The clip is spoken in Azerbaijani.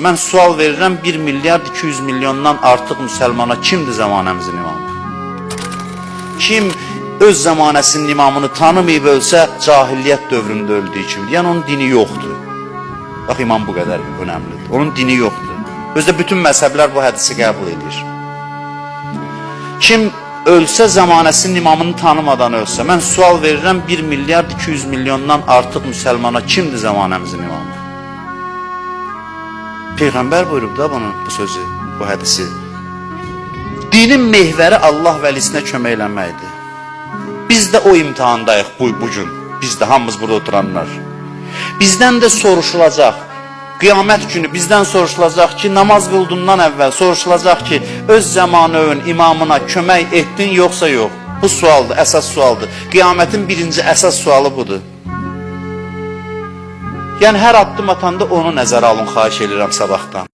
Mən sual verirəm, 1 milyard 200 milyondan artıq müsəlmana kimdir zamanəmizin imamı? Kim öz zamanəsinin imamını tanımayıb ölsə, cahiliyyət dövründə öldüyü kimi. Yəni onun dini yoxdur. Bax, imam bu qədər önəmlidir. Onun dini yoxdur. Özdə bütün məzhəblər bu hədisi qəbul edir. Kim ölsə, zamanəsinin imamını tanımadan ölsə, mən sual verirəm, 1 milyard 200 milyondan artıq müsəlmana kimdir zamanəmizin imamı? Peyğəmbər buyurub da bunu, bu sözü, bu hədisi. Dinin mehvəri Allah vəlisinə kömək eləməkdir. Biz də o imtihandayıq bugün. Biz də hamımız burada oturanlar. Bizdən də soruşulacaq. Qiyamət günü bizdən soruşulacaq ki, namaz qıldığından əvvəl soruşulacaq ki, öz zamanının imamına kömək etdin yoxsa yox? Bu sualdır, əsas sualdır. Qiyamətin birinci əsas sualı budur. Yəni hər addım atanda onu nəzərə alın, xahiş edirəm sabahdan.